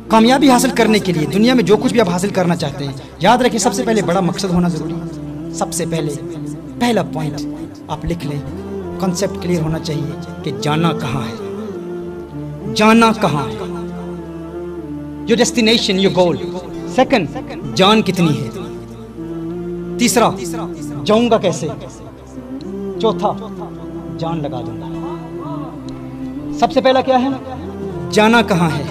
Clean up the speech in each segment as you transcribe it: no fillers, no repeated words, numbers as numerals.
کامیابی حاصل کرنے کے لیے دنیا میں جو کچھ بھی آپ حاصل کرنا چاہتے ہیں، یاد رکھیں سب سے پہلے بڑا مقصد ہونا ضروری ہے۔ سب سے پہلے پہلا پوائنٹ آپ لکھ لیں، کنسیپٹ کلیئر ہونا چاہیے کہ جانا کہاں ہے، جانا کہاں ہے، your destination, your goal۔ Second, جان کتنی ہے۔ تیسرا، جاؤں گا کیسے۔ چوتھا، جان لگا دوں گا۔ سب سے پہلا کیا ہے، جانا کہاں ہے۔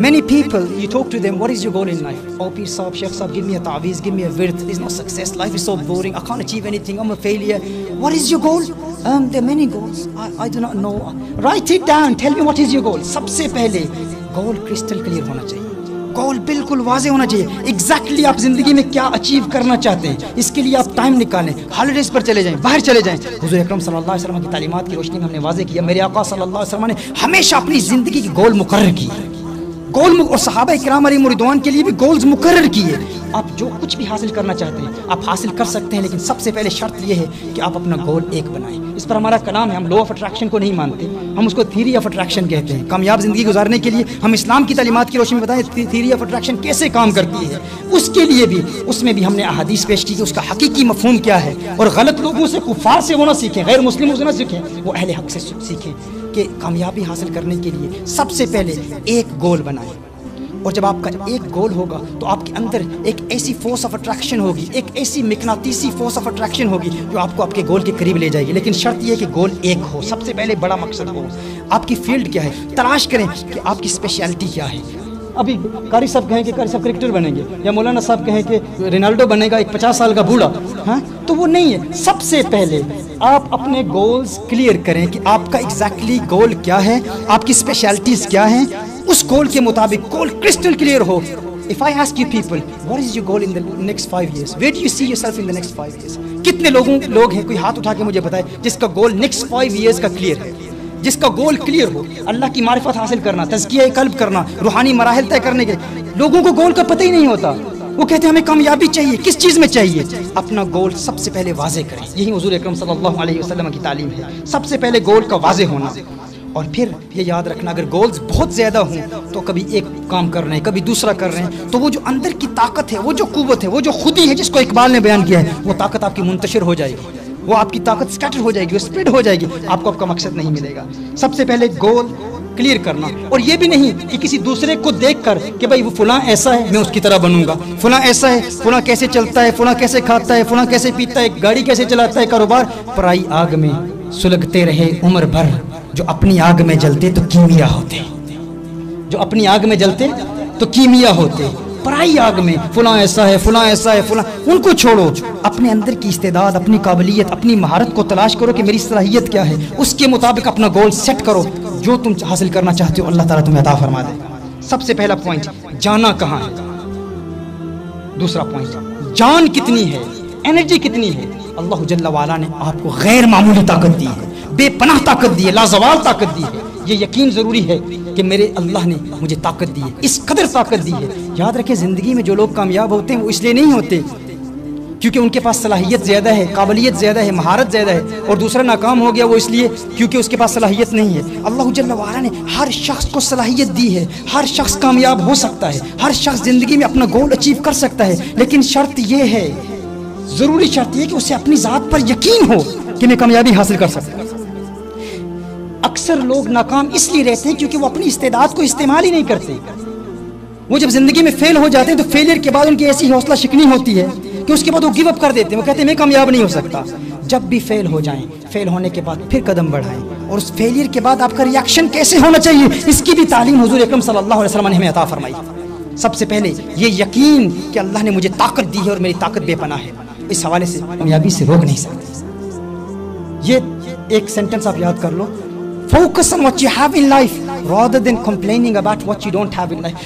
Many people, you talk to them, what is your goal in life? Oh, Peer Saab, Sheikh Saab, give me a ta'weez, give me a wird. There's no success. Life is so boring. I can't achieve anything. I'm a failure. What is your goal? There are many goals. I do not know. Write it down. Tell me what is your goal. سب سے پہلے goal crystal clear ہونا چاہیے۔ گول بالکل واضح ہونا چاہیے، exactly آپ زندگی میں کیا اچیو کرنا چاہتے ہیں۔ اس کے لیے آپ ٹائم نکالیں، ہالیڈیز پر چلے جائیں، باہر چلے جائیں۔ حضور اکرم صلی اللہ علیہ وسلم کی تعلیمات کی روشنی میں ہم نے واضح کیا، میرے آقا صلی اللہ علیہ وسلم نے ہمیشہ اپنی زندگی کی گول مقرر کی، اور صحابہ کرام علیہم رضوان کے لیے بھی گولز مقرر کیے۔ آپ جو کچھ بھی حاصل کرنا چاہتے ہیں آپ حاصل کر سکتے ہیں، لیکن سب سے پہلے شرط یہ ہے کہ آپ اپنا گول ایک بنائیں۔ اس پر ہمارا کلام ہے، ہم لا آف اٹریکشن کو نہیں مانتے، ہم اس کو تھیوری آف اٹریکشن کہتے ہیں۔ کامیاب زندگی گزارنے کے لیے ہم اسلام کی تعلیمات کی روشنی میں بتائیں تھیوری آف اٹریکشن کیسے کام کرتی ہے، اس کے لیے بھی اس میں بھی ہم نے احادیث پیش کی کہ اس کا حقیقی مفہوم کیا ہے، اور غلط لوگوں سے، کفار سے وہ نہ سیکھیں، غیر مسلموں سے نہ سیکھیں، وہ اہل حق سے سیکھیں کہ کامیابی حاصل کرنے کے لیے سب سے پہلے ایک گول بنائیں۔ اور جب آپ کا ایک گول ہوگا تو آپ کے اندر ایک ایسی فورس آف اٹریکشن ہوگی، ایک ایسی مقناطیسی فورس آف اٹریکشن ہوگی جو آپ کو آپ کے گول کے قریب لے جائے گی۔ لیکن شرط یہ ہے کہ گول ایک ہو، سب سے پہلے بڑا مقصد ہو۔ آپ کی فیلڈ کیا ہے، تلاش کریں کہ آپ کی اسپیشلٹی کیا ہے۔ ابھی قاری صاحب کہیں کہ قاری صاحب کرکٹر بنیں گے، یا مولانا صاحب کہیں کہ رونالڈو بنے گا، ایک 50 سال کا بوڑھا، ہاں تو وہ نہیں ہے۔ سب سے پہلے آپ اپنے گولز کلیئر کریں کہ آپ کا ایگزیکٹلی گول کیا ہے، آپ کی اسپیشلٹیز کیا ہیں، اس گول کے مطابق گول کرسٹل کلیئر ہو۔ If I ask you people, what is your goal in the next 5 years? Where do you see yourself in the next 5 years? کتنے لوگ ہیں، کوئی ہاتھ اٹھا کے مجھے بتائے جس کا گول next 5 years کا کلیئر ہے، جس کا گول کلیئر ہو، اللہ کی معرفت حاصل کرنا، تزکیہ قلب کرنا، روحانی مراحل طے کرنے کے۔ لوگوں کو گول کا پتہ ہی نہیں ہوتا، وہ کہتے ہیں ہمیں کامیابی چاہیے، کس چیز میں چاہیے؟ اپنا گول سب سے پہلے واضح کریں، یہی حضور اکرم صلی اللہ علیہ وسلم کی تعلیم ہے۔ سب سے پہلے گول کا واضح ہونا، اور پھر یہ یاد رکھنا اگر گولز بہت زیادہ ہوں تو کبھی ایک کام کر رہے ہیں، کبھی دوسرا کر رہے ہیں، تو وہ جو اندر کی طاقت ہے، وہ جو قوت ہے، وہ جو خودی ہے جس کو اقبال نے بیان کیا ہے، وہ طاقت آپ کی منتشر ہو جائے گی، وہ آپ کی طاقت سکیٹر ہو جائے گی، وہ اسپریڈ ہو جائے گی، آپ کو آپ کا مقصد نہیں ملے گا۔ سب سے پہلے گول کلیئر کرنا، اور یہ بھی نہیں کہ کسی دوسرے کو دیکھ کر کہ بھائی وہ فلاں ایسا ہے میں اس کی طرح بنوں گا، فلاں ایسا ہے، فلاں کیسے چلتا ہے، فلاں کیسے کھاتا ہے، فلاں کیسے پیتا ہے، گاڑی کیسے چلاتا ہے، کاروبار۔ پرائی آگ میں سلگتے رہے عمر بھر، جو اپنی آگ میں جلتے تو کیمیا ہوتے، جو اپنی آگ میں جلتے تو کیمیا ہوتے۔ پرائی آگ میں فلاں ایسا ہے، فلاں ایسا ہے، فلاں، ان کو چھوڑو، اپنے اندر کی استعداد، اپنی قابلیت، اپنی مہارت کو تلاش کرو کہ میری صلاحیت کیا ہے، اس کے مطابق اپنا گول سیٹ کرو۔ جو تم حاصل کرنا چاہتے ہو اللہ تعالیٰ تمہیں عطا فرما دے گا۔ سب سے پہلا پوائنٹ جانا کہاں ہے۔ دوسرا پوائنٹ جان کتنی ہے، انرجی کتنی ہے۔ اللہ جل وعلا نے آپ کو غیر معمولی طاقت دی ہے، بے پناہ طاقت دی ہے، لازوال طاقت دی ہے۔ یہ یقین ضروری ہے کہ میرے اللہ نے مجھے طاقت دی ہے، اس قدر طاقت دی ہے۔ یاد رکھیں زندگی میں جو لوگ کامیاب ہوتے ہیں وہ اس لیے نہیں ہوتے کیونکہ ان کے پاس صلاحیت زیادہ ہے، قابلیت زیادہ ہے، مہارت زیادہ ہے، اور دوسرا ناکام ہو گیا وہ اس لیے کیونکہ اس کے پاس صلاحیت نہیں ہے۔ اللہ جل وعلا نے ہر شخص کو صلاحیت دی ہے، ہر شخص کامیاب ہو سکتا ہے، ہر شخص زندگی میں اپنا گول اچیو کر سکتا ہے، لیکن شرط یہ ہے، ضروری شرط یہ کہ اسے اپنی ذات پر یقین ہو کہ میں کامیابی حاصل کر سکتا ہوں۔ اکثر لوگ ناکام اس لیے رہتے ہیں کیونکہ وہ اپنی استعداد کو استعمال ہی نہیں کرتے۔ وہ جب زندگی میں فیل ہو جاتے ہیں تو فیلئر کے بعد ان کی ایسی حوصلہ شکنی ہوتی ہے کہ اس کے بعد وہ گیو اپ کر دیتے ہیں، وہ کہتے ہیں میں کامیاب نہیں ہو سکتا۔ جب بھی فیل ہو جائیں، فیل ہونے کے بعد پھر قدم بڑھائیں، اور اس فیلئر کے بعد آپ کا ریاکشن کیسے ہونا چاہیے اس کی بھی تعلیم حضور اکرم صلی اللہ علیہ وسلم نے ہمیں عطا فرمائی۔ سب سے پہلے یہ یقین کہ اللہ نے مجھے طاقت دی ہے اور میری طاقت بے پناہ ہے، اس حوالے سے کامیابی سے روک نہیں سکتے۔ یہ ایک سینٹنس آپ یاد کر لو، focus on what you have in life rather than complaining about what you don't have in life۔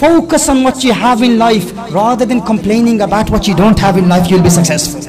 Focus on what you have in life rather than complaining about what you don't have in life. You'll be successful.